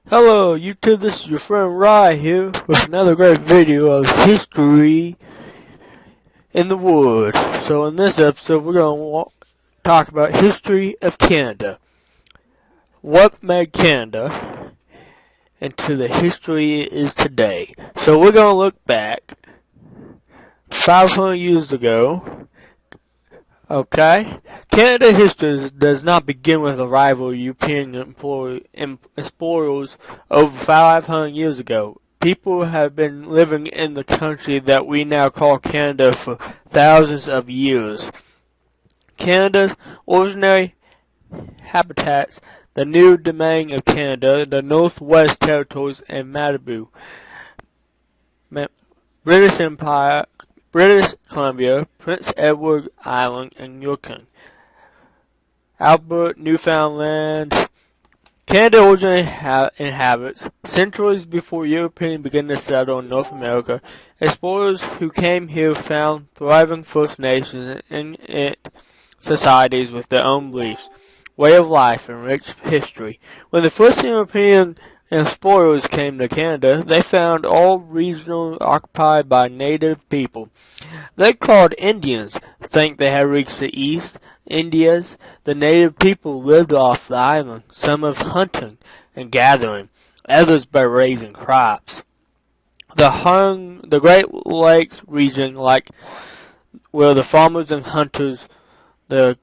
Hello YouTube, this is your friend Rye here with another great video of history in the woods. So in this episode we're going to talk about history of Canada. What made Canada into the history it is today. So we're going to look back 500 years ago. Okay, Canada history does not begin with the arrival of European explorers over 500 years ago. People have been living in the country that we now call Canada for thousands of years. Canada's ordinary habitats, the new domain of Canada, the Northwest Territories, and Manitoba, British Empire, British Columbia, Prince Edward Island, and Yukon, Alberta, Newfoundland. Canada originally inhabits centuries before Europeans began to settle in North America. Explorers who came here found thriving First Nations and societies with their own beliefs, way of life, and rich history. When the first European explorers came to Canada, they found all regions occupied by native people. They called Indians, think they had reached the East Indies. The native people lived off the island, some of hunting and gathering, others by raising crops. The Great Lakes region, where the farmers and hunters, the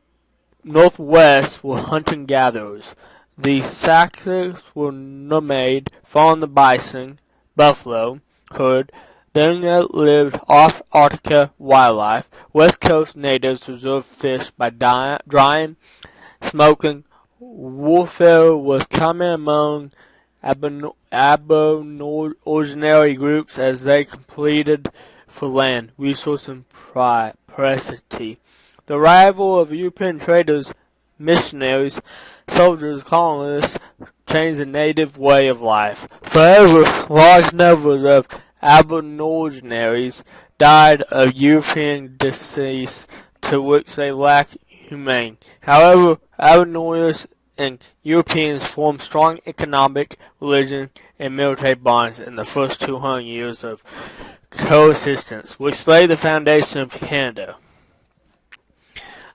Northwest were hunting-gatherers. The Saxons were nomad, following the bison, buffalo, herd. Then lived off Arctica wildlife. West Coast natives reserved fish by drying, smoking. Warfare was common among Aboriginal groups as they competed for land, resource, and property. The arrival of European traders, missionaries, soldiers, colonists changed the native way of life. Forever, large numbers of Aborigines died of European disease to which they lacked humane. However, Aborigines and Europeans formed strong economic, religion, and military bonds in the first 200 years of coexistence, which laid the foundation of Canada.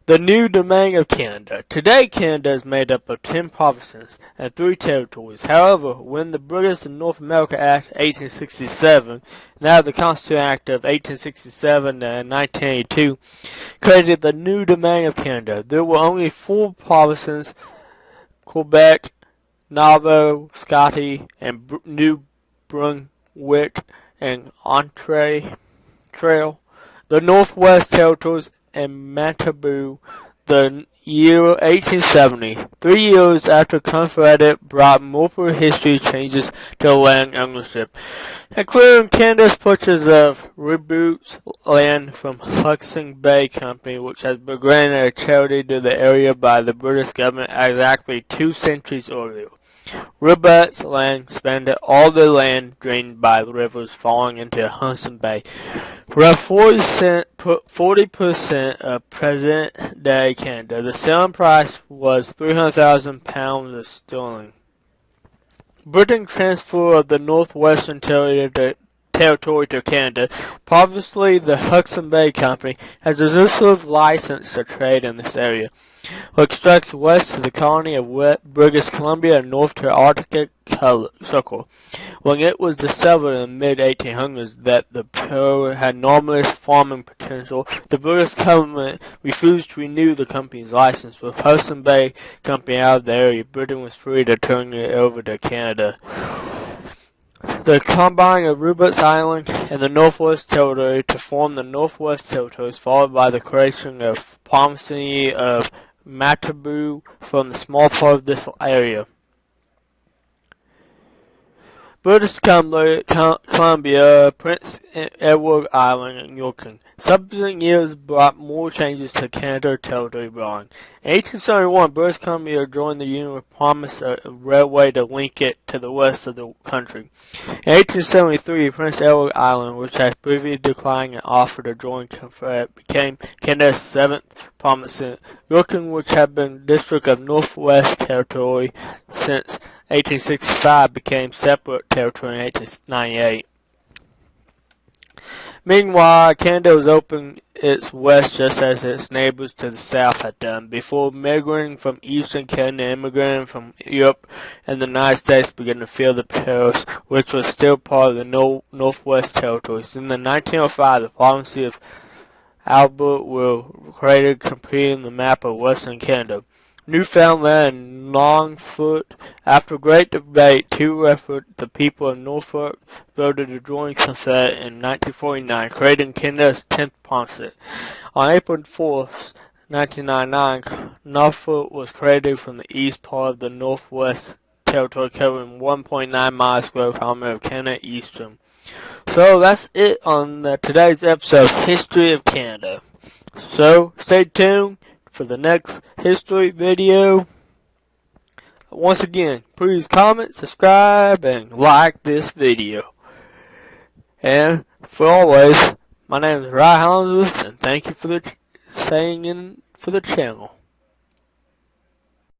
The new domain of Canada. Today, Canada is made up of 10 provinces and 3 territories. However, when the British and North America Act 1867, now the Constitution Act of 1867 and 1982, created the new domain of Canada, there were only 4 provinces: Quebec, Nova Scotia, and New Brunswick and Ontario. The Northwest Territories and Manitoba, the year 1870, 3 years after Confederate brought multiple history changes to land ownership, including Canada's purchase of Reboots land from Hudson's Bay Company, which has been granted a charity to the area by the British government exactly 2 centuries earlier. Reboots land spanned all the land drained by rivers falling into Hudson Bay. Roughly 40% of present-day Canada. The selling price was £300,000 sterling. Britain transfer of the Northwestern Territory to Canada. Previously, the Hudson's Bay Company has an exclusive license to trade in this area, which stretches west to the colony of British Columbia and north to Arctic Circle. When it was discovered in the mid-1800s that the area had enormous farming potential, the British government refused to renew the company's license. With Hudson's Bay Company out of the area, Britain was free to turn it over to Canada. The combining of Reboots Island and the Northwest Territory to form the Northwest Territories, followed by the creation of province of Manitoba from the small part of this area. British Columbia, Prince Edward Island, and Yukon. Subsequent years brought more changes to Canada territory drawing. In 1871, British Columbia joined the Union with promise of a railway to link it to the rest of the country. In 1873, Prince Edward Island, which had previously declined an offer to join Confederate, became Canada's 7th province. Yukon, which had been district of Northwest Territory since 1865 became separate territory in 1898. Meanwhile, Canada was opening its west just as its neighbors to the south had done. Before migrating from eastern Canada, immigrating from Europe and the United States began to fill the Paris, which was still part of the Northwest Territories. In the 1905, the province of Alberta were created, completing the map of Western Canada. Newfoundland and Longfoot. After great debate, two effort, the people of Norfolk voted to join Confederate in 1949, creating Canada's 10th province. On April 4, 1999, Norfolk was created from the east part of the Northwest Territory, covering 1.9 miles square kilometer of Canada Eastern. So that's it on today's episode of History of Canada. So stay tuned for the next history video. Once again, please comment, subscribe, and like this video. And for always, my name is Hollingsworth, and thank you for staying in for the channel.